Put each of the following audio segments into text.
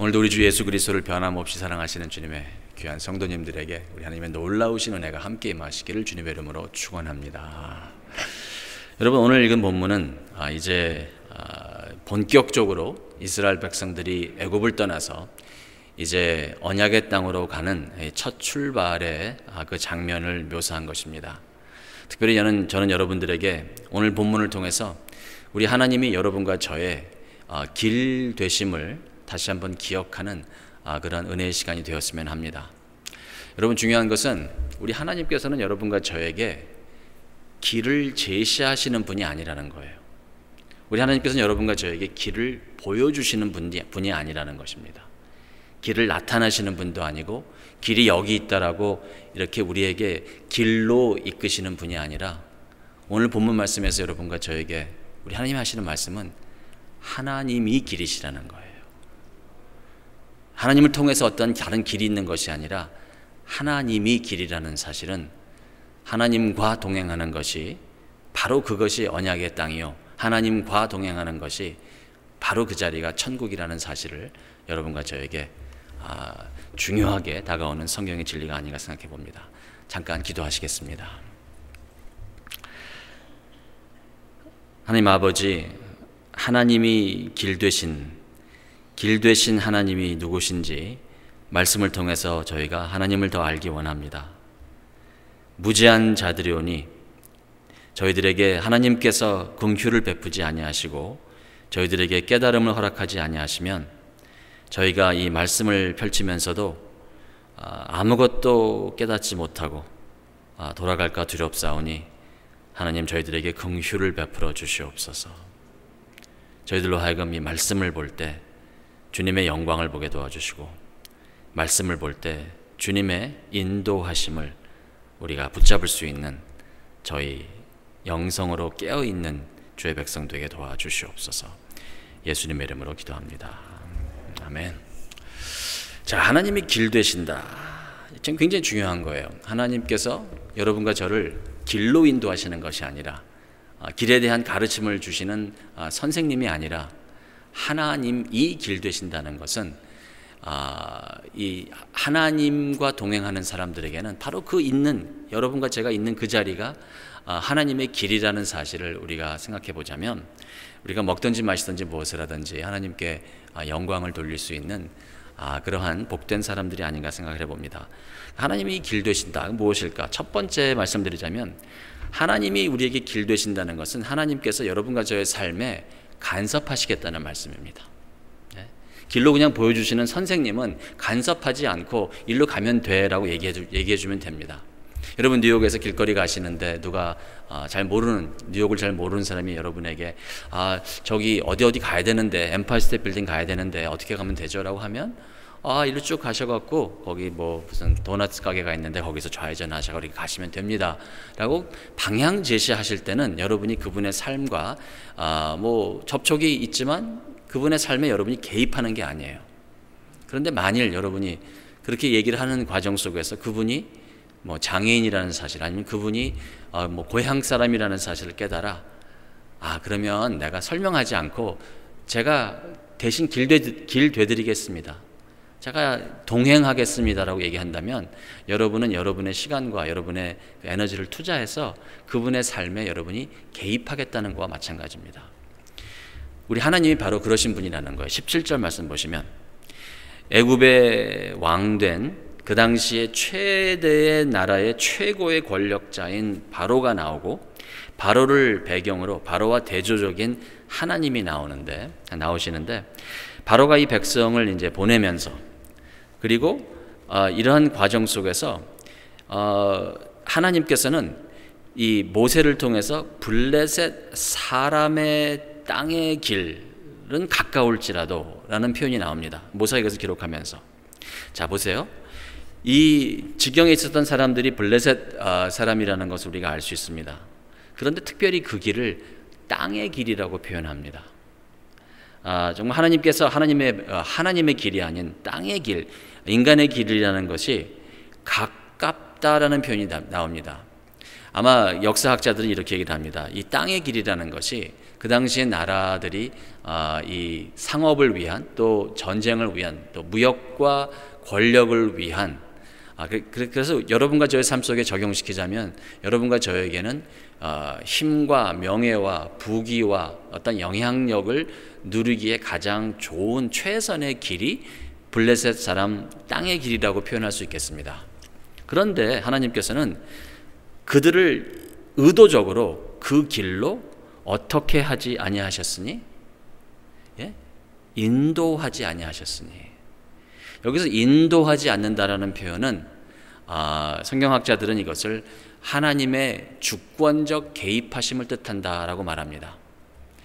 오늘도 우리 주 예수 그리스도를 변함없이 사랑하시는 주님의 귀한 성도님들에게 우리 하나님의 놀라우신 은혜가 함께 임하시기를 주님의 이름으로 축원합니다. 여러분, 오늘 읽은 본문은 이제 본격적으로 이스라엘 백성들이 애굽을 떠나서 이제 언약의 땅으로 가는 첫 출발의 그 장면을 묘사한 것입니다. 특별히 저는 여러분들에게 오늘 본문을 통해서 우리 하나님이 여러분과 저의 길 되심을 다시 한번 기억하는 그런 은혜의 시간이 되었으면 합니다. 여러분, 중요한 것은 우리 하나님께서는 여러분과 저에게 길을 제시하시는 분이 아니라는 거예요. 우리 하나님께서는 여러분과 저에게 길을 보여주시는 분이 아니라는 것입니다. 길을 나타나시는 분도 아니고 길이 여기 있다라고 이렇게 우리에게 길로 이끄시는 분이 아니라, 오늘 본문 말씀에서 여러분과 저에게 우리 하나님이 하시는 말씀은 하나님이 길이시라는 거예요. 하나님을 통해서 어떤 다른 길이 있는 것이 아니라 하나님이 길이라는 사실은, 하나님과 동행하는 것이 바로 그것이 언약의 땅이요, 하나님과 동행하는 것이 바로 그 자리가 천국이라는 사실을 여러분과 저에게 중요하게 다가오는 성경의 진리가 아닌가 생각해 봅니다. 잠깐 기도하시겠습니다. 하나님 아버지, 하나님이 길 되신 하나님이 누구신지 말씀을 통해서 저희가 하나님을 더 알기 원합니다. 무지한 자들이오니 저희들에게 하나님께서 긍휼을 베푸지 아니하시고 저희들에게 깨달음을 허락하지 아니하시면 저희가 이 말씀을 펼치면서도 아무것도 깨닫지 못하고 돌아갈까 두렵사오니 하나님, 저희들에게 긍휼을 베풀어 주시옵소서. 저희들로 하여금 이 말씀을 볼 때 주님의 영광을 보게 도와주시고, 말씀을 볼 때 주님의 인도하심을 우리가 붙잡을 수 있는 저희 영성으로 깨어있는 주의 백성 되게 도와주시옵소서. 예수님의 이름으로 기도합니다. 아멘. 자, 하나님이 길 되신다. 지금 굉장히 중요한 거예요. 하나님께서 여러분과 저를 길로 인도하시는 것이 아니라, 길에 대한 가르침을 주시는 선생님이 아니라 하나님이 길 되신다는 것은, 이 하나님과 동행하는 사람들에게는 바로 그 있는, 여러분과 제가 있는 그 자리가 하나님의 길이라는 사실을 우리가 생각해 보자면, 우리가 먹든지 마시든지 무엇을 하든지 하나님께 영광을 돌릴 수 있는 그러한 복된 사람들이 아닌가 생각을 해봅니다. 하나님이 길 되신다, 무엇일까? 첫 번째 말씀드리자면, 하나님이 우리에게 길 되신다는 것은 하나님께서 여러분과 저의 삶에 간섭하시겠다는 말씀입니다. 길로 그냥 보여주시는 선생님은 간섭하지 않고 일로 가면 돼라고 얘기해 주면 됩니다. 여러분, 뉴욕에서 길거리 가시는데 누가 뉴욕을 잘 모르는 사람이 여러분에게 저기 어디 가야 되는데, 엠파이어 스테이트 빌딩 가야 되는데 어떻게 가면 되죠? 라고 하면 일로 쭉 가셔갖고 거기 무슨 도넛 가게가 있는데 거기서 좌회전 하셔서 거기 가시면 됩니다 라고 방향 제시하실 때는 여러분이 그분의 삶과 접촉이 있지만 그분의 삶에 여러분이 개입하는 게 아니에요. 그런데 만일 여러분이 그렇게 얘기를 하는 과정 속에서 그분이 장애인이라는 사실, 아니면 그분이 고향 사람이라는 사실을 깨달아, 그러면 내가 설명하지 않고 제가 대신 길 되드리겠습니다, 제가 동행하겠습니다라고 얘기한다면, 여러분은 여러분의 시간과 여러분의 에너지를 투자해서 그분의 삶에 여러분이 개입하겠다는 것과 마찬가지입니다. 우리 하나님이 바로 그러신 분이라는 거예요. 17절 말씀 보시면, 애굽의 왕된 그 당시에 최대의 나라의 최고의 권력자인 바로가 나오고, 바로를 배경으로 바로와 대조적인 하나님이 나오시는데, 바로가 이 백성을 이제 보내면서, 그리고 이러한 과정 속에서 하나님께서는 이 모세를 통해서 블레셋 사람의 땅의 길은 가까울지라도 라는 표현이 나옵니다. 모세가 이것을 기록하면서. 자, 보세요. 이 지경에 있었던 사람들이 블레셋 사람이라는 것을 우리가 알 수 있습니다. 그런데 특별히 그 길을 땅의 길이라고 표현합니다. 정말 하나님께서 하나님의 길이 아닌 땅의 길, 인간의 길이라는 것이 가깝다라는 표현이 나옵니다. 아마 역사학자들은 이렇게 얘기를 합니다. 이 땅의 길이라는 것이 그 당시의 나라들이 이 상업을 위한, 또 전쟁을 위한, 또 무역과 권력을 위한, 그래서 여러분과 저의 삶 속에 적용시키자면 여러분과 저에게는 힘과 명예와 부귀와 어떤 영향력을 누리기에 가장 좋은 최선의 길이 블레셋 사람 땅의 길이라고 표현할 수 있겠습니다. 그런데 하나님께서는 그들을 의도적으로 그 길로 어떻게 하지 아니하셨으니? 예? 인도하지 아니하셨으니. 여기서 인도하지 않는다라는 표현은 성경학자들은 이것을 하나님의 주권적 개입하심을 뜻한다라고 말합니다.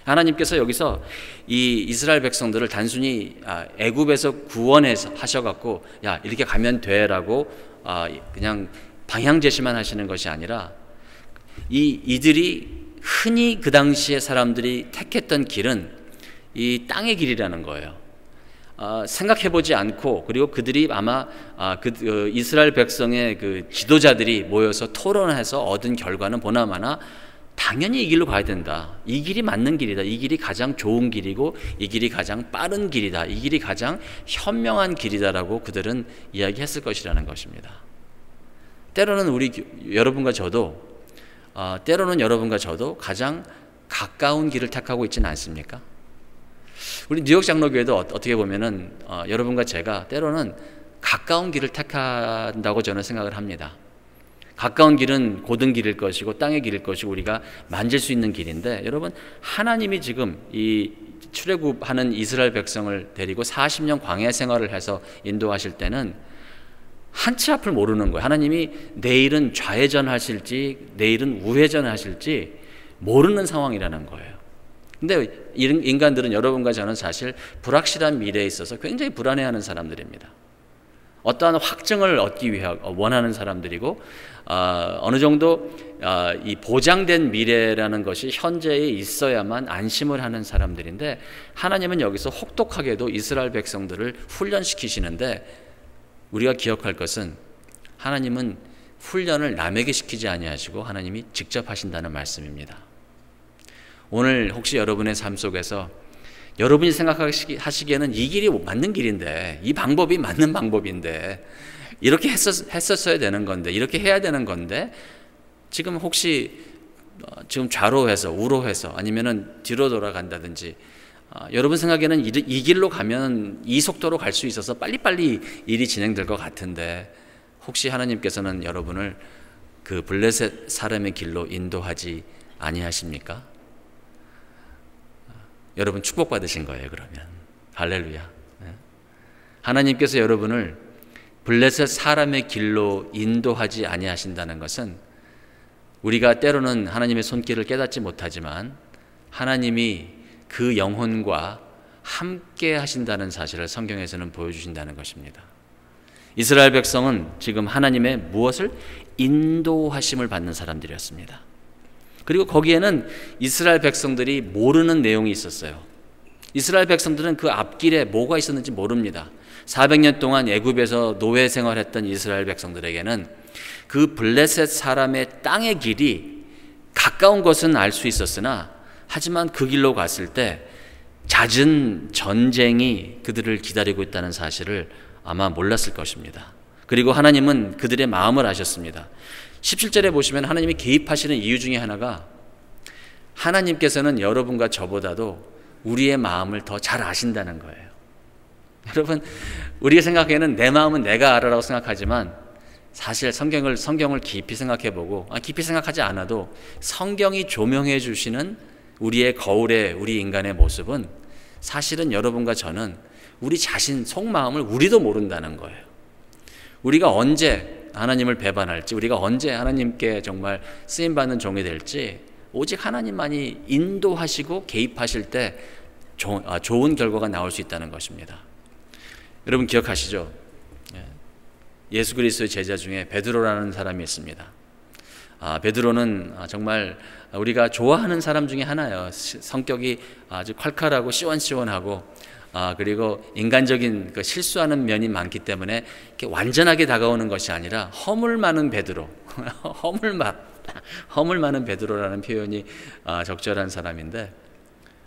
하나님께서 여기서 이 이스라엘 백성들을 단순히 애굽에서 구원해서 하셔갖고 야 이렇게 가면 돼라고 그냥 방향 제시만 하시는 것이 아니라 이들이 흔히 그 당시에 사람들이 택했던 길은 이 땅의 길이라는 거예요. 생각해보지 않고, 그리고 그들이 아마 이스라엘 백성의 그 지도자들이 모여서 토론해서 얻은 결과는 보나마나 당연히 이 길로 가야 된다. 이 길이 맞는 길이다. 이 길이 가장 좋은 길이고 이 길이 가장 빠른 길이다. 이 길이 가장 현명한 길이다라고 그들은 이야기했을 것이라는 것입니다. 때로는 여러분과 저도 가장 가까운 길을 택하고 있지는 않습니까? 우리 뉴욕 장로교회도 어떻게 보면은 여러분과 제가 때로는 가까운 길을 택한다고 저는 생각을 합니다. 가까운 길은 고든 길일 것이고 땅의 길일 것이고 우리가 만질 수 있는 길인데, 여러분 하나님이 지금 이 출애굽하는 이스라엘 백성을 데리고 40년 광야 생활을 해서 인도하실 때는 한치 앞을 모르는 거예요. 하나님이 내일은 좌회전하실지 내일은 우회전하실지 모르는 상황이라는 거예요. 근데 인간들은, 여러분과 저는 사실 불확실한 미래에 있어서 굉장히 불안해하는 사람들입니다. 어떠한 확증을 얻기 위해 원하는 사람들이고, 어느 정도 이 보장된 미래라는 것이 현재에 있어야만 안심을 하는 사람들인데, 하나님은 여기서 혹독하게도 이스라엘 백성들을 훈련시키시는데, 우리가 기억할 것은 하나님은 훈련을 남에게 시키지 아니하시고 하나님이 직접 하신다는 말씀입니다. 오늘 혹시 여러분의 삶 속에서 여러분이 생각하시기에는 이 길이 맞는 길인데, 이 방법이 맞는 방법인데, 이렇게 했었어야 되는 건데, 이렇게 해야 되는 건데, 지금 혹시 지금 좌로해서 우로해서 아니면은 뒤로 돌아간다든지, 여러분 생각에는 이 길로 가면 이 속도로 갈 수 있어서 빨리빨리 일이 진행될 것 같은데, 혹시 하나님께서는 여러분을 그 블레셋 사람의 길로 인도하지 아니하십니까? 여러분 축복받으신 거예요. 그러면 할렐루야. 하나님께서 여러분을 블레셋 사람의 길로 인도하지 아니하신다는 것은, 우리가 때로는 하나님의 손길을 깨닫지 못하지만 하나님이 그 영혼과 함께 하신다는 사실을 성경에서는 보여주신다는 것입니다. 이스라엘 백성은 지금 하나님의 무엇을? 인도하심을 받는 사람들이었습니다. 그리고 거기에는 이스라엘 백성들이 모르는 내용이 있었어요. 이스라엘 백성들은 그 앞길에 뭐가 있었는지 모릅니다. 400년 동안 애굽에서 노예 생활했던 이스라엘 백성들에게는 그 블레셋 사람의 땅의 길이 가까운 것은 알 수 있었으나, 하지만 그 길로 갔을 때 잦은 전쟁이 그들을 기다리고 있다는 사실을 아마 몰랐을 것입니다. 그리고 하나님은 그들의 마음을 아셨습니다. 17절에 보시면 하나님이 개입하시는 이유 중에 하나가, 하나님께서는 여러분과 저보다도 우리의 마음을 더 잘 아신다는 거예요. 여러분, 우리가 생각에는 내 마음은 내가 알아라고 생각하지만, 사실 성경을 깊이 생각해보고, 깊이 생각하지 않아도 성경이 조명해 주시는 우리의 거울의 우리 인간의 모습은, 사실은 여러분과 저는 우리 자신 속마음을 우리도 모른다는 거예요. 우리가 언제 하나님을 배반할지, 우리가 언제 하나님께 정말 쓰임받는 종이 될지, 오직 하나님만이 인도하시고 개입하실 때 좋은 결과가 나올 수 있다는 것입니다. 여러분 기억하시죠? 예수 그리스도의 제자 중에 베드로라는 사람이 있습니다. 베드로는 정말 우리가 좋아하는 사람 중에 하나예요. 성격이 아주 칼칼하고 시원시원하고 그리고 인간적인 그 실수하는 면이 많기 때문에 이렇게 완전하게 다가오는 것이 아니라 허물 많은 베드로, 허물 많은 베드로라는 표현이 적절한 사람인데,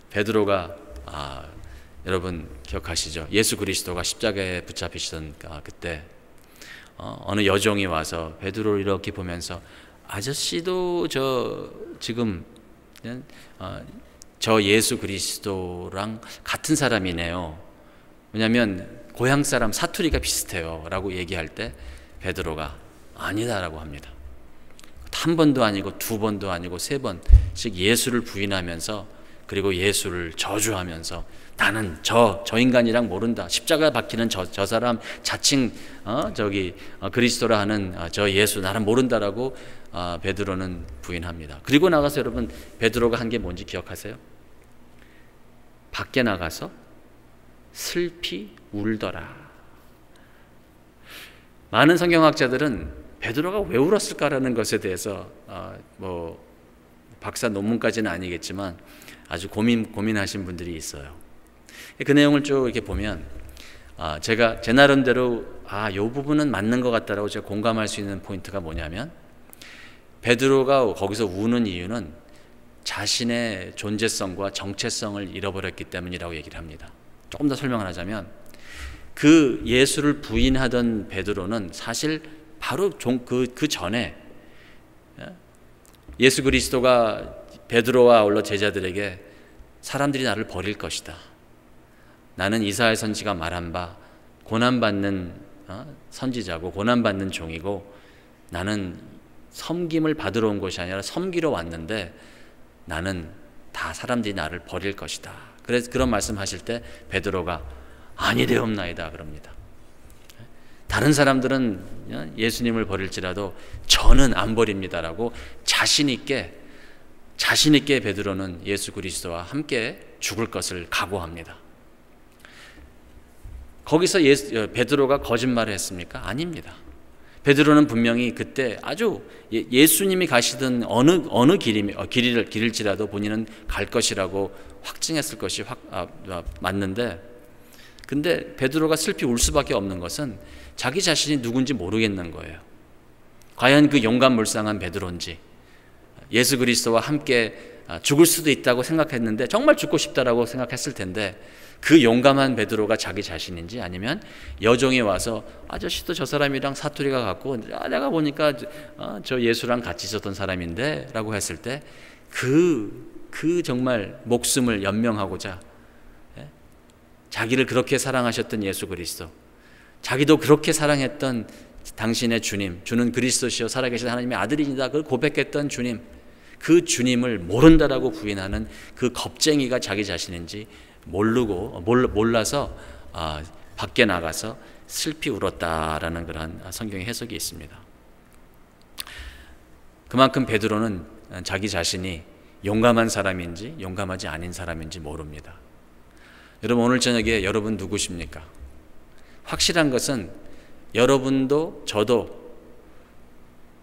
베드로가 여러분 기억하시죠? 예수 그리스도가 십자가에 붙잡히시던 그때 어느 여종이 와서 베드로를 이렇게 보면서, 아저씨도 지금 저 예수 그리스도랑 같은 사람이네요. 왜냐하면 고향 사람 사투리가 비슷해요 라고 얘기할 때 베드로가 아니다라고 합니다. 한 번도 아니고 두 번도 아니고 세 번씩 예수를 부인하면서, 그리고 예수를 저주하면서, 나는 저 인간이랑 모른다. 십자가 박히는 저 사람 자칭 그리스도라 하는 저 예수 나는 모른다라고 베드로는 부인합니다. 그리고 나가서 여러분 베드로가 한 게 뭔지 기억하세요? 밖에 나가서 슬피 울더라. 많은 성경학자들은 베드로가 왜 울었을까라는 것에 대해서 박사 논문까지는 아니겠지만 아주 고민하신 분들이 있어요. 그 내용을 쭉 이렇게 보면 제가 제 나름대로 이 부분은 맞는 것 같다라고 제가 공감할 수 있는 포인트가 뭐냐면, 베드로가 거기서 우는 이유는 자신의 존재성과 정체성을 잃어버렸기 때문이라고 얘기를 합니다. 조금 더 설명을 하자면, 그 예수를 부인하던 베드로는 사실 바로 그 전에 예수 그리스도가 베드로와 아울러 제자들에게 사람들이 나를 버릴 것이다. 나는 이사야 선지가 말한 바 고난받는 선지자고 고난받는 종이고, 나는 섬김을 받으러 온 것이 아니라 섬기러 왔는데 나는 다 사람들이 나를 버릴 것이다. 그래서 그런 말씀하실 때 베드로가 아니되옵나이다 그럽니다. 다른 사람들은 예수님을 버릴지라도 저는 안 버립니다라고 자신 있게 베드로는 예수 그리스도와 함께 죽을 것을 각오합니다. 거기서 베드로가 거짓말을 했습니까? 아닙니다. 베드로는 분명히 그때 아주 예수님이 가시던 어느 길일지라도 본인은 갈 것이라고 확증했을 것이 맞는데, 근데 베드로가 슬피 울 수밖에 없는 것은 자기 자신이 누군지 모르겠는 거예요. 과연 그 용감물상한 베드로인지, 예수 그리스도와 함께 죽을 수도 있다고 생각했는데 정말 죽고 싶다라고 생각했을 텐데, 그 용감한 베드로가 자기 자신인지, 아니면 여종이 와서 아저씨도 저 사람이랑 사투리가 같고 내가 보니까 저 예수랑 같이 있었던 사람인데 라고 했을 때 그 정말 목숨을 연명하고자 자기를 그렇게 사랑하셨던 예수 그리스도, 자기도 그렇게 사랑했던 당신의 주는 그리스도시요 살아계신 하나님의 아들이다 그걸 고백했던 주님, 그 주님을 모른다라고 부인하는 그 겁쟁이가 자기 자신인지 몰라서 밖에 나가서 슬피 울었다라는 그런 성경의 해석이 있습니다. 그만큼 베드로는 자기 자신이 용감한 사람인지 용감하지 아닌 사람인지 모릅니다. 여러분, 오늘 저녁에 여러분 누구십니까? 확실한 것은 여러분도 저도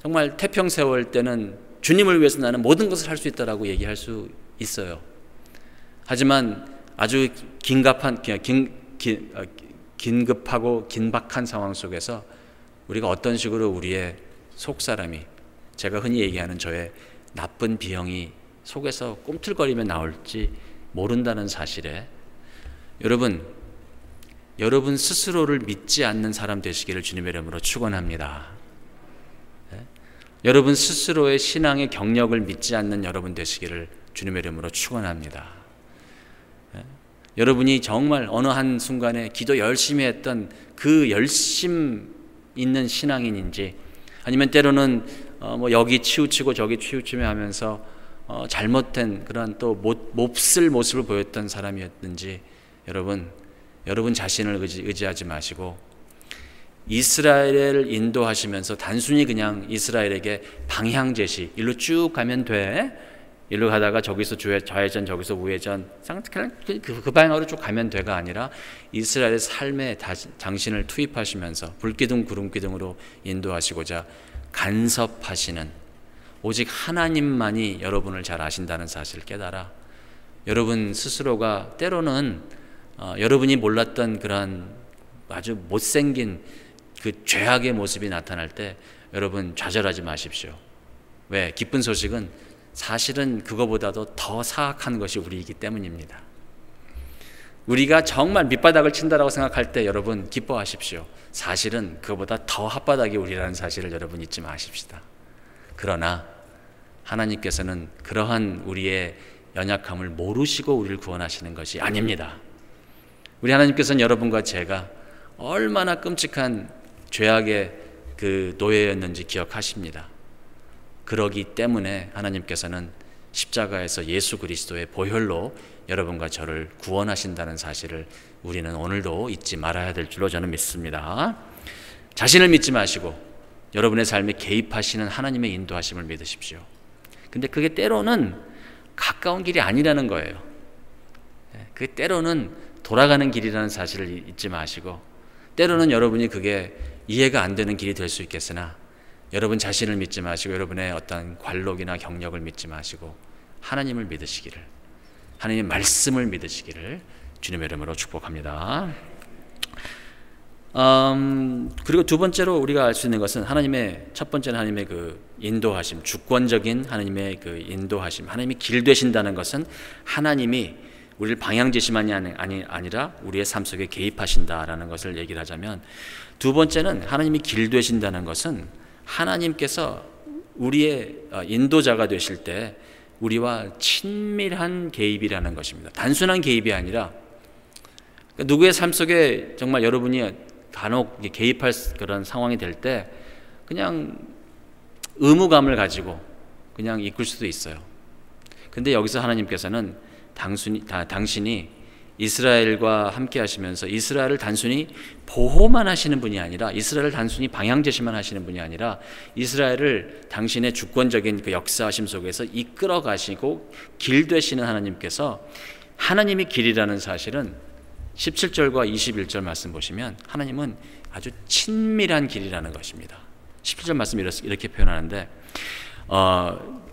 정말 태평세월 때는 주님을 위해서 나는 모든 것을 할 수 있다라고 얘기할 수 있어요. 하지만 아주 긴급하고 긴박한 상황 속에서 우리가 어떤 식으로 우리의 속사람이, 제가 흔히 얘기하는 저의 나쁜 비형이 속에서 꿈틀거리며 나올지 모른다는 사실에 여러분 스스로를 믿지 않는 사람 되시기를 주님의 이름으로 축원합니다. 여러분 스스로의 신앙의 경력을 믿지 않는 여러분 되시기를 주님의 이름으로 축원합니다. 여러분이 정말 어느 한 순간에 기도 열심히 했던 그 열심 있는 신앙인인지, 아니면 때로는 여기 치우치고 저기 치우치며 하면서 잘못된 그런 또 몹쓸 모습을 보였던 사람이었는지, 여러분 자신을 의지하지 마시고 이스라엘을 인도하시면서 단순히 그냥 이스라엘에게 방향 제시, 일로 쭉 가면 돼, 일로 가다가 저기서 좌회전 저기서 우회전 그 방향으로 쭉 가면 돼가 아니라 이스라엘의 삶에 당신을 투입하시면서 불기둥 구름기둥으로 인도하시고자 간섭하시는 오직 하나님만이 여러분을 잘 아신다는 사실을 깨달아 여러분 스스로가 때로는 여러분이 몰랐던 그러한 아주 못생긴 그 죄악의 모습이 나타날 때 여러분 좌절하지 마십시오. 왜? 기쁜 소식은 사실은 그거보다도 더 사악한 것이 우리이기 때문입니다. 우리가 정말 밑바닥을 친다라고 생각할 때 여러분 기뻐하십시오. 사실은 그거보다 더 핫바닥이 우리라는 사실을 여러분 잊지 마십시다. 그러나 하나님께서는 그러한 우리의 연약함을 모르시고 우리를 구원하시는 것이 아닙니다. 우리 하나님께서는 여러분과 제가 얼마나 끔찍한 죄악의 그 노예였는지 기억하십니다. 그러기 때문에 하나님께서는 십자가에서 예수 그리스도의 보혈로 여러분과 저를 구원하신다는 사실을 우리는 오늘도 잊지 말아야 될 줄로 저는 믿습니다. 자신을 믿지 마시고 여러분의 삶에 개입하시는 하나님의 인도하심을 믿으십시오. 근데 그게 때로는 가까운 길이 아니라는 거예요. 그게 때로는 돌아가는 길이라는 사실을 잊지 마시고, 때로는 여러분이 그게 이해가 안 되는 길이 될 수 있겠으나 여러분 자신을 믿지 마시고 여러분의 어떤 관록이나 경력을 믿지 마시고 하나님을 믿으시기를, 하나님의 말씀을 믿으시기를 주님의 이름으로 축복합니다. 그리고 두 번째로 우리가 알 수 있는 것은 첫 번째는 하나님의 그 인도하심, 주권적인 하나님의 그 인도하심, 하나님이 길 되신다는 것은 하나님이 우리를 방향지시만이 아니라 우리의 삶 속에 개입하신다라는 것을 얘기를 하자면, 두 번째는 하나님이 길 되신다는 것은 하나님께서 우리의 인도자가 되실 때 우리와 친밀한 개입이라는 것입니다. 단순한 개입이 아니라 누구의 삶 속에 정말 여러분이 간혹 개입할 그런 상황이 될 때 그냥 의무감을 가지고 그냥 이끌 수도 있어요. 근데 여기서 하나님께서는 당신이 이스라엘과 함께 하시면서 이스라엘을 단순히 보호만 하시는 분이 아니라, 이스라엘을 단순히 방향 제시만 하시는 분이 아니라 이스라엘을 당신의 주권적인 그 역사하심 속에서 이끌어 가시고 길 되시는 하나님께서, 하나님이 길이라는 사실은 17절과 21절 말씀 보시면 하나님은 아주 친밀한 길이라는 것입니다. 17절 말씀 이렇게 표현하는데,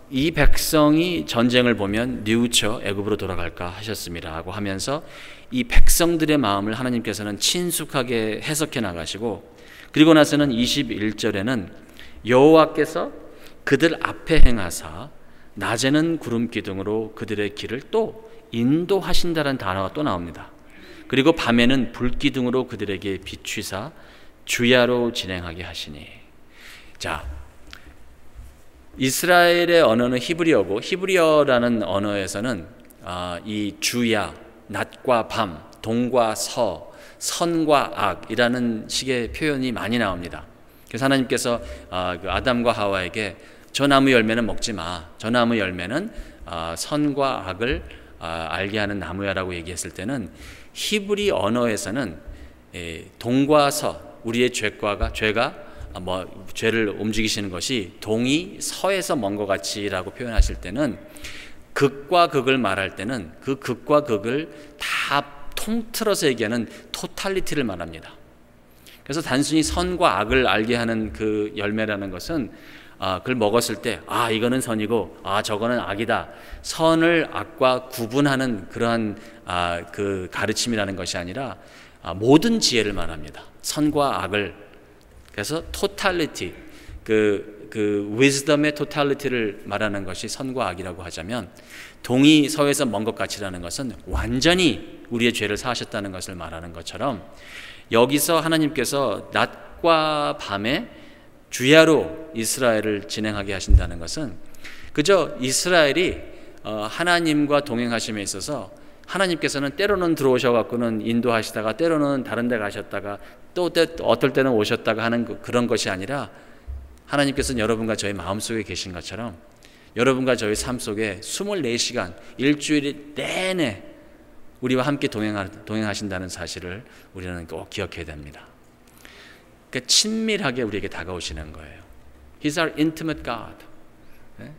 이 백성이 전쟁을 보면 뉘우쳐 애굽으로 돌아갈까 하셨습니다 하고 하면서 이 백성들의 마음을 하나님께서는 친숙하게 해석해 나가시고, 그리고 나서는 21절에는 여호와께서 그들 앞에 행하사 낮에는 구름 기둥으로 그들의 길을 또 인도하신다는 단어가 또 나옵니다. 그리고 밤에는 불기둥으로 그들에게 비추사 주야로 진행하게 하시니. 자, 이스라엘의 언어는 히브리어고, 히브리어라는 언어에서는 이 주야, 낮과 밤, 동과 서, 선과 악이라는 식의 표현이 많이 나옵니다. 그래서 하나님께서 아담과 하와에게 저 나무 열매는 먹지 마, 저 나무 열매는 선과 악을 알게 하는 나무야라고 얘기했을 때는, 히브리 언어에서는 동과 서, 우리의 죄가 죄를 움직이시는 것이 동이 서에서 먼 것 같이라고 표현하실 때는, 극과 극을 말할 때는 그 극과 극을 다 통틀어서 얘기하는 토탈리티를 말합니다. 그래서 단순히 선과 악을 알게 하는 그 열매라는 것은 그걸 먹었을 때 이거는 선이고 저거는 악이다, 선을 악과 구분하는 그러한 그 가르침이라는 것이 아니라 모든 지혜를 말합니다. 선과 악을, 그래서 토탈리티, 그 위즈덤의 토탈리티를 말하는 것이 선과 악이라고 하자면, 동이 서에서 먼 것 같이라는 것은 완전히 우리의 죄를 사하셨다는 것을 말하는 것처럼, 여기서 하나님께서 낮과 밤에 주야로 이스라엘을 진행하게 하신다는 것은 그저 이스라엘이 하나님과 동행하심에 있어서 하나님께서는 때로는 들어오셔갖고는 인도하시다가 때로는 다른 데 가셨다가 또 어떨 때는 오셨다가 하는 그런 것이 아니라, 하나님께서는 여러분과 저희 마음속에 계신 것처럼 여러분과 저희 삶 속에 24시간 일주일 내내 우리와 함께 동행하신다는 사실을 우리는 꼭 기억해야 됩니다. 그러니까 친밀하게 우리에게 다가오시는 거예요. He's our intimate God. 네?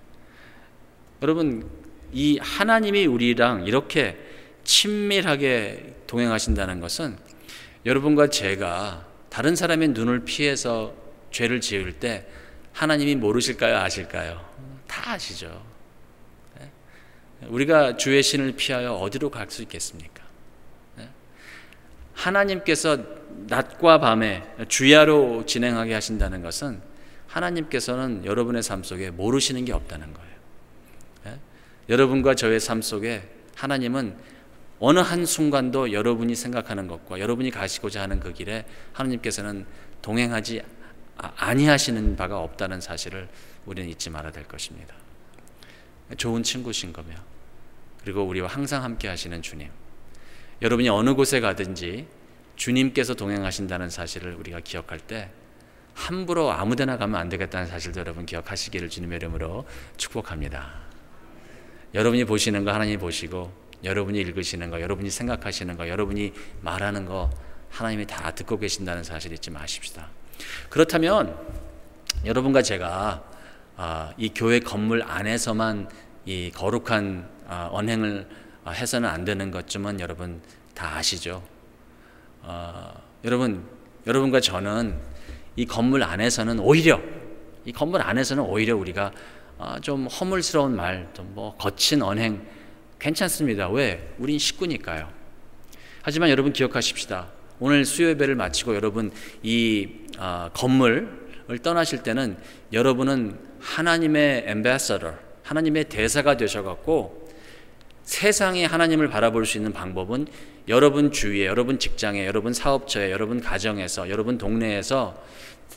여러분, 이 하나님이 우리랑 이렇게 친밀하게 동행하신다는 것은, 여러분과 제가 다른 사람의 눈을 피해서 죄를 지을 때 하나님이 모르실까요? 아실까요? 다 아시죠. 네? 우리가 주의 신을 피하여 어디로 갈 수 있겠습니까? 네? 하나님께서 낮과 밤에 주야로 진행하게 하신다는 것은 하나님께서는 여러분의 삶 속에 모르시는 게 없다는 거예요. 여러분과 저의 삶 속에 하나님은 어느 한순간도 여러분이 생각하는 것과 여러분이 가시고자 하는 그 길에 하나님께서는 동행하지 아니하시는 바가 없다는 사실을 우리는 잊지 말아야 될 것입니다. 좋은 친구신 거며, 그리고 우리와 항상 함께 하시는 주님, 여러분이 어느 곳에 가든지 주님께서 동행하신다는 사실을 우리가 기억할 때 함부로 아무데나 가면 안 되겠다는 사실도 여러분 기억하시기를 주님의 이름으로 축복합니다. 여러분이 보시는 거 하나님이 보시고, 여러분이 읽으시는 거, 여러분이 생각하시는 거, 여러분이 말하는 거 하나님이 다 듣고 계신다는 사실 잊지 마십시다. 그렇다면 여러분과 제가 이 교회 건물 안에서만 이 거룩한 언행을 해서는 안 되는 것쯤은 여러분 다 아시죠? 여러분과 저는 이 건물 안에서는 오히려 우리가 좀 허물스러운 말, 좀 뭐 거친 언행 괜찮습니다. 왜? 우린 식구니까요. 하지만 여러분 기억하십시다. 오늘 수요 예배를 마치고 여러분 이 건물을 떠나실 때는 여러분은 하나님의 앰베서더, 하나님의 대사가 되셔갖고 세상에 하나님을 바라볼 수 있는 방법은 여러분 주위에, 여러분 직장에, 여러분 사업처에, 여러분 가정에서, 여러분 동네에서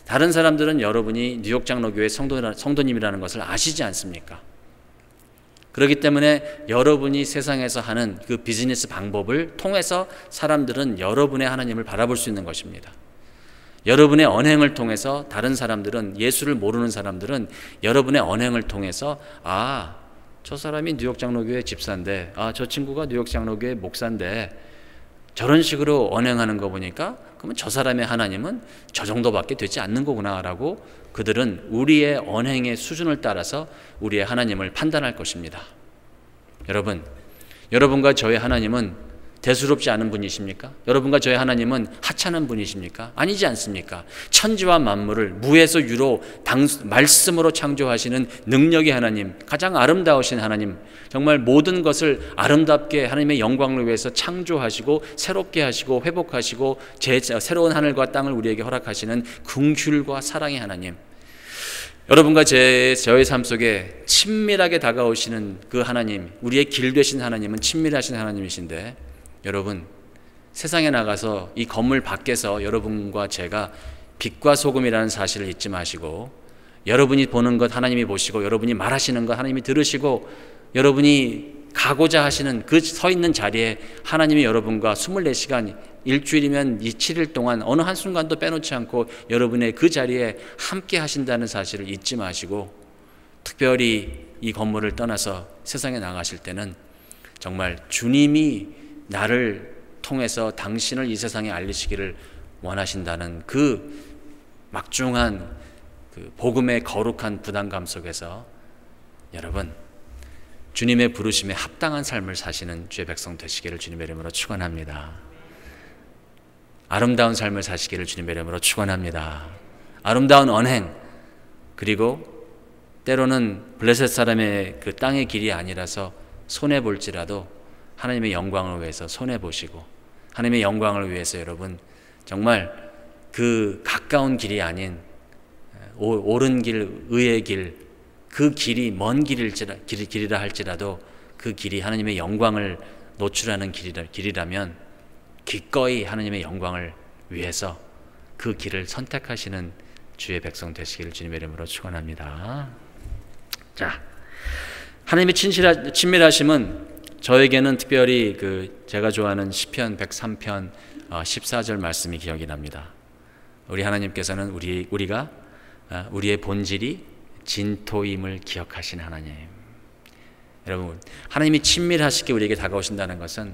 다른 사람들은 여러분이 뉴욕 장로교회 성도님이라는 것을 아시지 않습니까? 그렇기 때문에 여러분이 세상에서 하는 그 비즈니스 방법을 통해서 사람들은 여러분의 하나님을 바라볼 수 있는 것입니다. 여러분의 언행을 통해서 다른 사람들은, 예수를 모르는 사람들은 여러분의 언행을 통해서 저 사람이 뉴욕 장로교회 집사인데, 저 친구가 뉴욕 장로교회 목사인데 저런 식으로 언행하는 거 보니까 그러면 저 사람의 하나님은 저 정도밖에 되지 않는 거구나 라고 그들은 우리의 언행의 수준을 따라서 우리의 하나님을 판단할 것입니다. 여러분과 저의 하나님은 대수롭지 않은 분이십니까? 여러분과 저의 하나님은 하찮은 분이십니까? 아니지 않습니까? 천지와 만물을 무에서 유로 말씀으로 창조하시는 능력의 하나님, 가장 아름다우신 하나님, 정말 모든 것을 아름답게 하나님의 영광을 위해서 창조하시고 새롭게 하시고 회복하시고 새로운 하늘과 땅을 우리에게 허락하시는 긍휼과 사랑의 하나님, 여러분과 저의 삶 속에 친밀하게 다가오시는 그 하나님, 우리의 길 되신 하나님은 친밀하신 하나님이신데, 여러분 세상에 나가서 이 건물 밖에서 여러분과 제가 빛과 소금이라는 사실을 잊지 마시고, 여러분이 보는 것 하나님이 보시고, 여러분이 말하시는 것 하나님이 들으시고, 여러분이 가고자 하시는 그 서 있는 자리에 하나님이 여러분과 24시간, 일주일이면 이 7일 동안 어느 한순간도 빼놓지 않고 여러분의 그 자리에 함께 하신다는 사실을 잊지 마시고, 특별히 이 건물을 떠나서 세상에 나가실 때는 정말 주님이 나를 통해서 당신을 이 세상에 알리시기를 원하신다는 그 막중한 그 복음의 거룩한 부담감 속에서 여러분 주님의 부르심에 합당한 삶을 사시는 주의 백성 되시기를 주님의 이름으로 축원합니다. 아름다운 삶을 사시기를 주님의 이름으로 축원합니다. 아름다운 언행, 그리고 때로는 블레셋 사람의 그 땅의 길이 아니라서 손해볼지라도 하나님의 영광을 위해서 손해보시고, 하나님의 영광을 위해서 여러분 정말 그 가까운 길이 아닌 옳은 길, 의의 길, 그 길이 먼 길이라 할지라도 그 길이 하나님의 영광을 노출하는 길이라면 기꺼이 하나님의 영광을 위해서 그 길을 선택하시는 주의 백성 되시기를 주님의 이름으로 축원합니다. 자, 하나님의 친밀하심은 저에게는 특별히 제가 좋아하는 시편 103편 14절 말씀이 기억이 납니다. 우리 하나님께서는 우리가 우리의 본질이 진토임을 기억하신 하나님. 여러분, 하나님이 친밀하시게 우리에게 다가오신다는 것은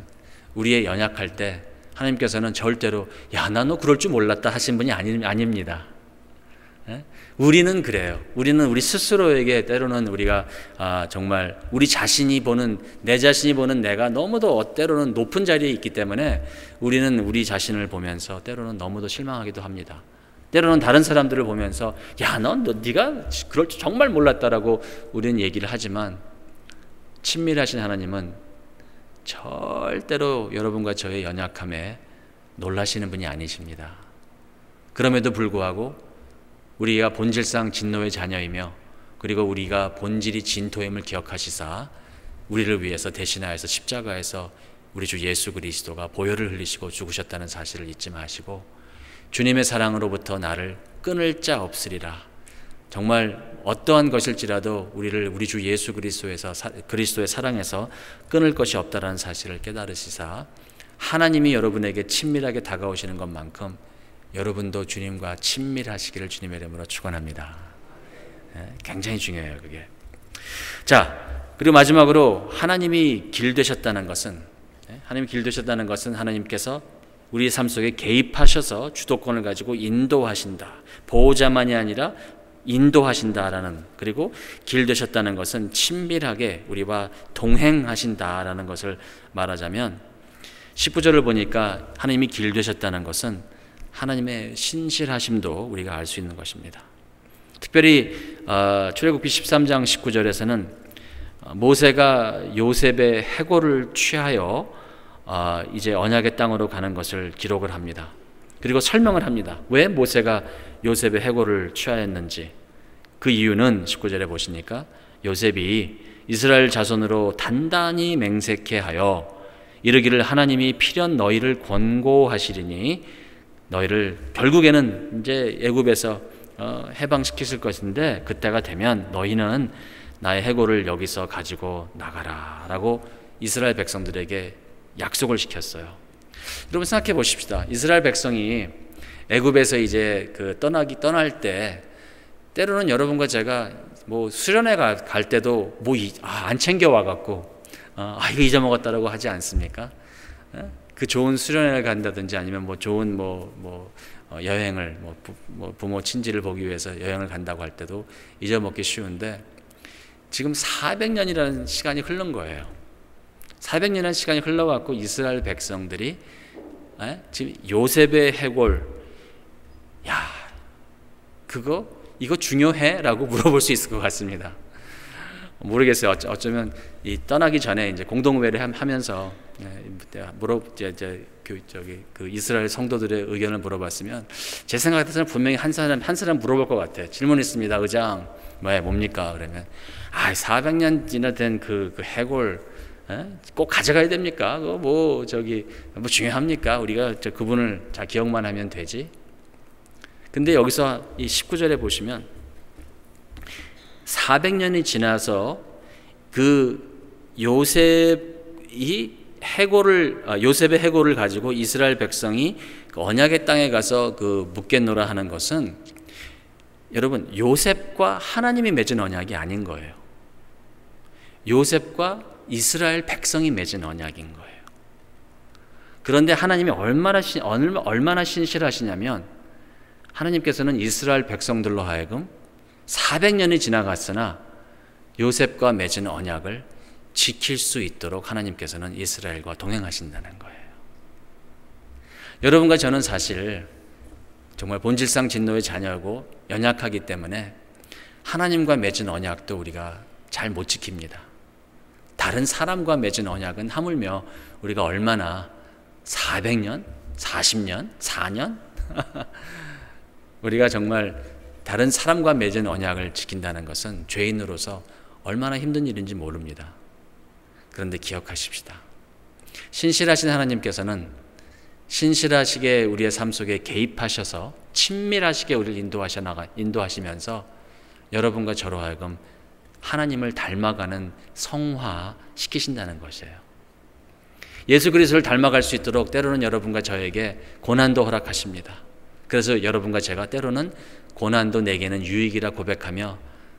우리의 연약할 때 하나님께서는 절대로 야, 나 너 그럴 줄 몰랐다 하신 분이 아닙니다. 우리는 그래요. 우리는 우리 스스로에게 때로는 우리가 정말 내 자신이 보는 내가 너무도 때로는 높은 자리에 있기 때문에 우리는 우리 자신을 보면서 때로는 너무도 실망하기도 합니다. 때로는 다른 사람들을 보면서 야, 네가 그럴 줄 정말 몰랐다라고 우리는 얘기를 하지만, 친밀하신 하나님은 절대로 여러분과 저의 연약함에 놀라시는 분이 아니십니다. 그럼에도 불구하고 우리가 본질상 진노의 자녀이며 그리고 우리가 본질이 진토임을 기억하시사 우리를 위해서 대신하여서 십자가에서 우리 주 예수 그리스도가 보혈을 흘리시고 죽으셨다는 사실을 잊지 마시고 주님의 사랑으로부터 나를 끊을 자 없으리라. 정말 어떠한 것일지라도 우리를 우리 주 예수 그리스도의 사랑에서 끊을 것이 없다라는 사실을 깨달으시사 하나님이 여러분에게 친밀하게 다가오시는 것만큼 여러분도 주님과 친밀하시기를 주님의 이름으로 축원합니다. 굉장히 중요해요, 그게. 자, 그리고 마지막으로 하나님이 길 되셨다는 것은 하나님께서 우리의 삶 속에 개입하셔서 주도권을 가지고 인도하신다. 보호자만이 아니라 인도하신다라는, 그리고 길 되셨다는 것은 친밀하게 우리와 동행하신다라는 것을 말하자면 19절을 보니까 하나님이 길 되셨다는 것은 하나님의 신실하심도 우리가 알 수 있는 것입니다. 특별히 출애굽기 13장 19절에서는 모세가 요셉의 해골을 취하여 이제 언약의 땅으로 가는 것을 기록을 합니다. 그리고 설명을 합니다. 왜 모세가 요셉의 해골을 취하였는지. 그 이유는 19절에 보시니까 요셉이 이스라엘 자손으로 단단히 맹세케 하여 이르기를 하나님이 필연 너희를 권고하시리니 너희를 결국에는 이제 애굽에서 해방시키실 것인데 그때가 되면 너희는 나의 해골을 여기서 가지고 나가라 라고 이스라엘 백성들에게 약속을 시켰어요. 여러분 생각해 보십시다. 이스라엘 백성이 애굽에서 이제 떠날 때 때로는 여러분과 제가 뭐 수련회 갈 때도 안 챙겨 와갖고 이거 잊어먹었다라고 하지 않습니까? 그 좋은 수련회를 간다든지 아니면 뭐 좋은 여행을 부모 친지를 보기 위해서 여행을 간다고 할 때도 잊어먹기 쉬운데 지금 400년이라는 시간이 흐른 거예요. 400년이라는 시간이 흘러갖고 이스라엘 백성들이 지금 요셉의 해골, 이거 중요해? 라고 물어볼 수 있을 것 같습니다. 모르겠어요. 어쩌면 이 떠나기 전에 이제 공동회를 하면서 그 이스라엘 성도들의 의견을 물어봤으면 제 생각에서는 분명히 한 사람 물어볼 것 같아요. 질문 있습니다, 의장. 뭡니까? 그러면 400년 지나된 그 해골 꼭 가져가야 됩니까? 그거 뭐 중요합니까? 우리가 그분을 잘 기억만 하면 되지. 근데 여기서 이 19절에 보시면 400년이 지나서 그 요셉의 해골을 가지고 이스라엘 백성이 그 언약의 땅에 가서 묻겠노라 하는 것은 여러분 요셉과 하나님이 맺은 언약이 아닌 거예요. 요셉과 이스라엘 백성이 맺은 언약인 거예요. 그런데 하나님이 얼마나 신실하시냐면 하나님께서는 이스라엘 백성들로 하여금 400년이 지나갔으나 요셉과 맺은 언약을 지킬 수 있도록 하나님께서는 이스라엘과 동행하신다는 거예요. 여러분과 저는 사실 정말 본질상 진노의 자녀고 연약하기 때문에 하나님과 맺은 언약도 우리가 잘 못 지킵니다. 다른 사람과 맺은 언약은 하물며 우리가 얼마나 400년, 40년, 4년? 우리가 정말 다른 사람과 맺은 언약을 지킨다는 것은 죄인으로서 얼마나 힘든 일인지 모릅니다. 그런데 기억하십시다. 신실하신 하나님께서는 신실하시게 우리의 삶 속에 개입하셔서 친밀하시게 우리를 인도하시면서 여러분과 저로 하여금 하나님을 닮아가는 성화시키신다는 것이에요. 예수 그리스도를 닮아갈 수 있도록 때로는 여러분과 저에게 고난도 허락하십니다. 그래서 여러분과 제가 때로는 고난도 내게는 유익이라 고백하며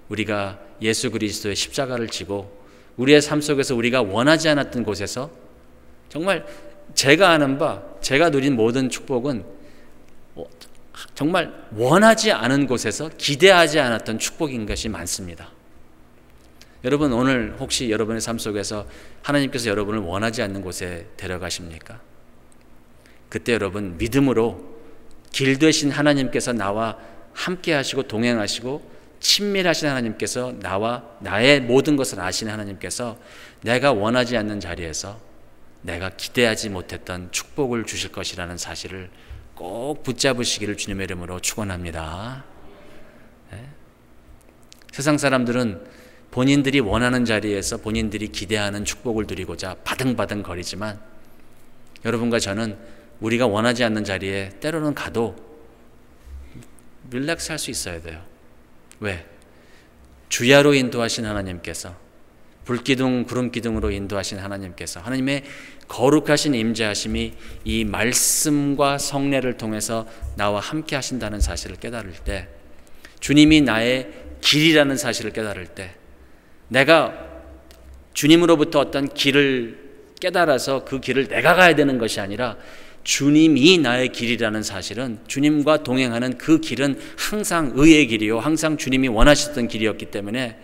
우리가 예수 그리스도의 십자가를 지고 우리의 삶 속에서 우리가 원하지 않았던 곳에서 정말 제가 아는 바, 제가 누린 모든 축복은 정말 원하지 않은 곳에서 기대하지 않았던 축복인 것이 많습니다. 여러분 오늘 혹시 여러분의 삶 속에서 하나님께서 여러분을 원하지 않는 곳에 데려가십니까? 그때 여러분 믿음으로 길 되신 하나님께서 나와 함께 하시고 동행하시고 친밀하신 하나님께서 나의 모든 것을 아시는 하나님께서 내가 원하지 않는 자리에서 내가 기대하지 못했던 축복을 주실 것이라는 사실을 꼭 붙잡으시기를 주님의 이름으로 축원합니다. 세상 사람들은 본인들이 원하는 자리에서 본인들이 기대하는 축복을 누리고자 바등바등 거리지만, 여러분과 저는 우리가 원하지 않는 자리에 때로는 가도 릴렉스 할 수 있어야 돼요. 왜? 주야로 인도하신 하나님께서, 불기둥 구름기둥으로 인도하신 하나님께서, 하나님의 거룩하신 임재하심이 이 말씀과 성례를 통해서 나와 함께 하신다는 사실을 깨달을 때, 주님이 나의 길이라는 사실을 깨달을 때, 내가 주님으로부터 어떤 길을 깨달아서 그 길을 내가 가야 되는 것이 아니라 주님이 나의 길이라는 사실은, 주님과 동행하는 그 길은 항상 의의 길이요, 항상 주님이 원하셨던 길이었기 때문에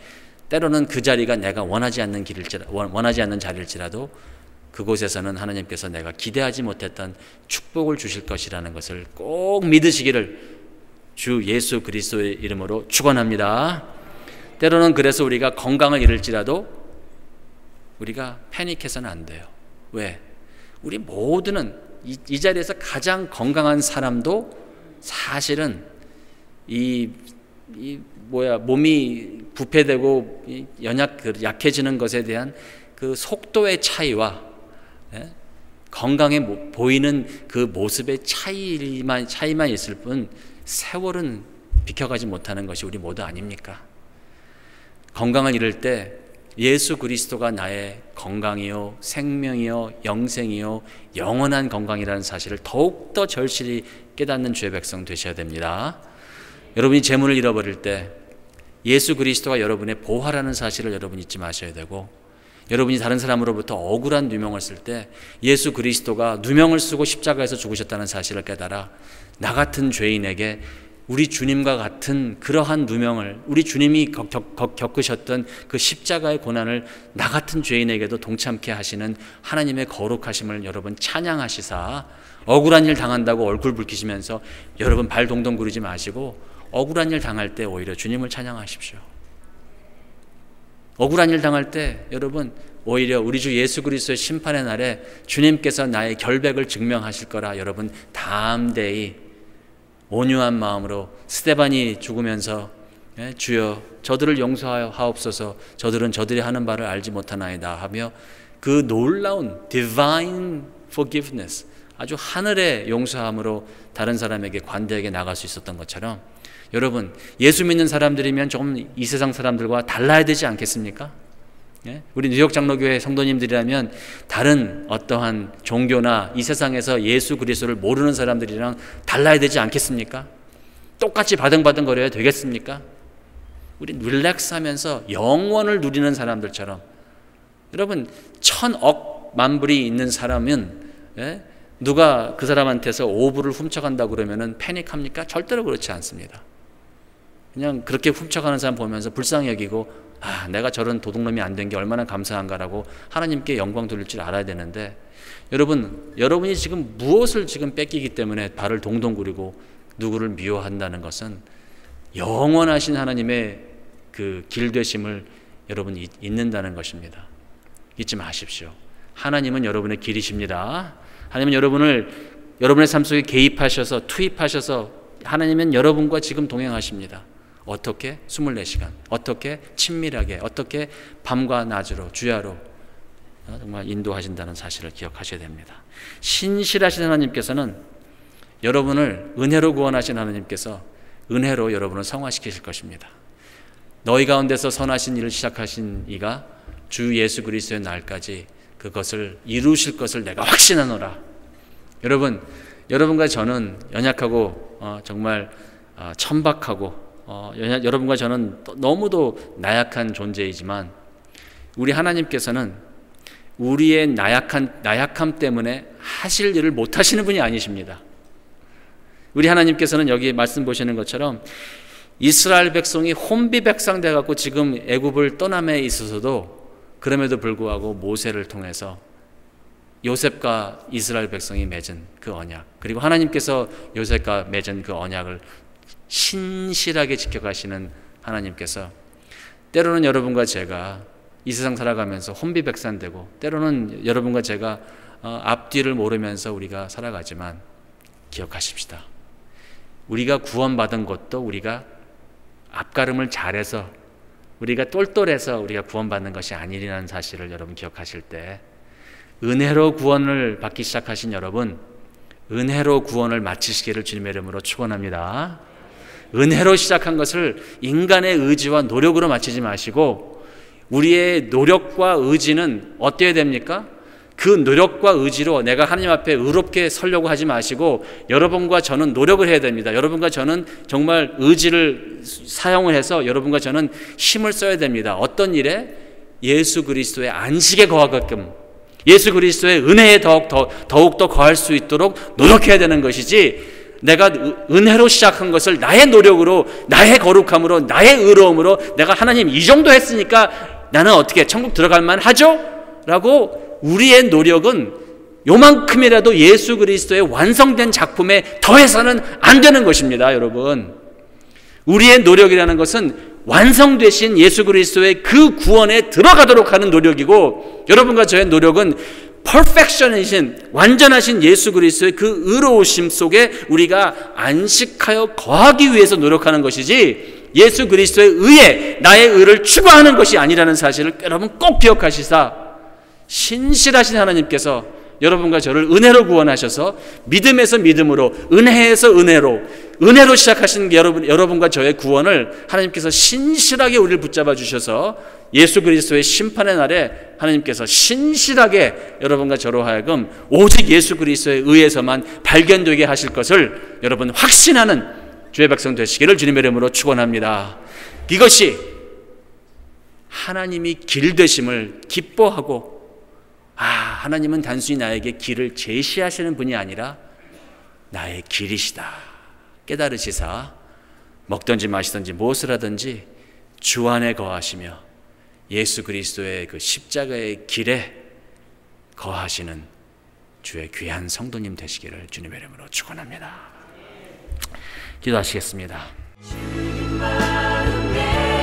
때로는 그 자리가 내가 원하지 않는 자리일지라도 그곳에서는 하나님께서 내가 기대하지 못했던 축복을 주실 것이라는 것을 꼭 믿으시기를 주 예수 그리스도의 이름으로 축원합니다. 때로는 그래서 우리가 건강을 잃을지라도 우리가 패닉해서는 안 돼요. 왜? 우리 모두는 이 자리에서 가장 건강한 사람도 사실은 몸이 부패되고 약해지는 것에 대한 그 속도의 차이와 건강에 보이는 그 모습의 차이만 있을 뿐, 세월은 비켜가지 못하는 것이 우리 모두 아닙니까? 건강을 잃을 때 예수 그리스도가 나의 건강이요, 생명이요, 영생이요, 영원한 건강이라는 사실을 더욱더 절실히 깨닫는 주의 백성 되셔야 됩니다. 여러분이 재물을 잃어버릴 때 예수 그리스도가 여러분의 보화라는 사실을 여러분 잊지 마셔야 되고, 여러분이 다른 사람으로부터 억울한 누명을 쓸 때 예수 그리스도가 누명을 쓰고 십자가에서 죽으셨다는 사실을 깨달아 나 같은 죄인에게 우리 주님과 같은 그러한 누명을, 우리 주님이 겪으셨던 그 십자가의 고난을 나 같은 죄인에게도 동참케 하시는 하나님의 거룩하심을 여러분 찬양하시사, 억울한 일 당한다고 얼굴 붉히시면서 여러분 발 동동 구르지 마시고 억울한 일 당할 때 오히려 주님을 찬양하십시오. 억울한 일 당할 때 여러분 오히려 우리 주 예수 그리스도의 심판의 날에 주님께서 나의 결백을 증명하실 거라 여러분 담대히 온유한 마음으로, 스데반이 죽으면서 주여 저들을 용서하옵소서, 저들은 저들이 하는 바를 알지 못하나이다 하며 그 놀라운 divine forgiveness, 아주 하늘의 용서함으로 다른 사람에게 관대하게 나갈 수 있었던 것처럼, 여러분 예수 믿는 사람들이면 조금 이 세상 사람들과 달라야 되지 않겠습니까? 우리 뉴욕 장로교회 성도님들이라면 다른 어떠한 종교나 이 세상에서 예수 그리스도를 모르는 사람들이랑 달라야 되지 않겠습니까? 똑같이 바등바등 거려야 되겠습니까? 우리 릴렉스하면서 영원을 누리는 사람들처럼, 여러분 1000억 만불이 있는 사람은 누가 그 사람한테서 5불을 훔쳐간다고 그러면 패닉합니까? 절대로 그렇지 않습니다. 그냥 그렇게 훔쳐가는 사람 보면서 불쌍히 여기고, 내가 저런 도둑놈이 안 된 게 얼마나 감사한가라고 하나님께 영광 돌릴 줄 알아야 되는데, 여러분이 지금 무엇을 지금 뺏기기 때문에 발을 동동 구리고 누구를 미워한다는 것은 영원하신 하나님의 그 길되심을 여러분이 잊는다는 것입니다. 잊지 마십시오. 하나님은 여러분의 길이십니다. 하나님은 여러분의 삶 속에 개입하셔서 투입하셔서 하나님은 여러분과 지금 동행하십니다. 어떻게? 24시간. 어떻게? 친밀하게. 어떻게? 밤과 낮으로, 주야로 정말 인도하신다는 사실을 기억하셔야 됩니다. 신실하신 하나님께서는 여러분을 은혜로 구원하신 하나님께서 은혜로 여러분을 성화시키실 것입니다. 너희 가운데서 선하신 일을 시작하신 이가 주 예수 그리스도의 날까지 그것을 이루실 것을 내가 확신하노라. 여러분과 저는 연약하고 정말 천박하고 여러분과 저는 너무도 나약한 존재이지만, 우리 하나님께서는 우리의 나약함 때문에 하실 일을 못 하시는 분이 아니십니다. 우리 하나님께서는 여기 말씀 보시는 것처럼 이스라엘 백성이 혼비 백성 돼갖고 지금 애굽을 떠남에 있어서도, 그럼에도 불구하고 모세를 통해서 요셉과 이스라엘 백성이 맺은 그 언약, 그리고 하나님께서 요셉과 맺은 그 언약을 신실하게 지켜가시는 하나님께서 때로는 여러분과 제가 이 세상 살아가면서 혼비백산되고 때로는 여러분과 제가 앞뒤를 모르면서 우리가 살아가지만 기억하십시다. 우리가 구원받은 것도 우리가 앞가름을 잘해서 우리가 똘똘해서 우리가 구원받는 것이 아니라는 사실을 여러분 기억하실 때 은혜로 구원을 받기 시작하신 여러분, 은혜로 구원을 마치시기를 주님의 이름으로 축원합니다. 은혜로 시작한 것을 인간의 의지와 노력으로 마치지 마시고 우리의 노력과 의지는 어때야 됩니까? 그 노력과 의지로 내가 하나님 앞에 의롭게 서려고 하지 마시고 여러분과 저는 노력을 해야 됩니다. 여러분과 저는 정말 의지를 사용을 해서 여러분과 저는 힘을 써야 됩니다. 어떤 일에? 예수 그리스도의 안식에 거하게끔, 예수 그리스도의 은혜에 더욱더 거할 수 있도록 노력해야 되는 것이지, 내가 은혜로 시작한 것을 나의 노력으로, 나의 거룩함으로, 나의 의로움으로 내가 하나님 이 정도 했으니까 나는 어떻게 천국 들어갈 만하죠? 라고 우리의 노력은 요만큼이라도 예수 그리스도의 완성된 작품에 더해서는 안 되는 것입니다. 여러분, 우리의 노력이라는 것은 완성되신 예수 그리스도의 그 구원에 들어가도록 하는 노력이고, 여러분과 저의 노력은 퍼펙션이신 완전하신 예수 그리스도의 그 의로우심 속에 우리가 안식하여 거하기 위해서 노력하는 것이지 예수 그리스도의 의에 나의 의를 추구하는 것이 아니라는 사실을 여러분 꼭 기억하시사, 신실하신 하나님께서 여러분과 저를 은혜로 구원하셔서 믿음에서 믿음으로, 은혜에서 은혜로 시작하신 여러분과 저의 구원을 하나님께서 신실하게 우리를 붙잡아 주셔서 예수 그리스도의 심판의 날에 하나님께서 신실하게 여러분과 저로 하여금 오직 예수 그리스도에 의해서만 발견되게 하실 것을 여러분 확신하는 주의 백성 되시기를 주님의 이름으로 축원합니다. 이것이 하나님이 길 되심을 기뻐하고, 하나님은 단순히 나에게 길을 제시하시는 분이 아니라 나의 길이시다 깨달으시사 먹든지 마시든지 무엇을 하든지 주 안에 거하시며 예수 그리스도의 그 십자가의 길에 거하시는 주의 귀한 성도님 되시기를 주님의 이름으로 축원합니다. 기도하시겠습니다. 주님 마음에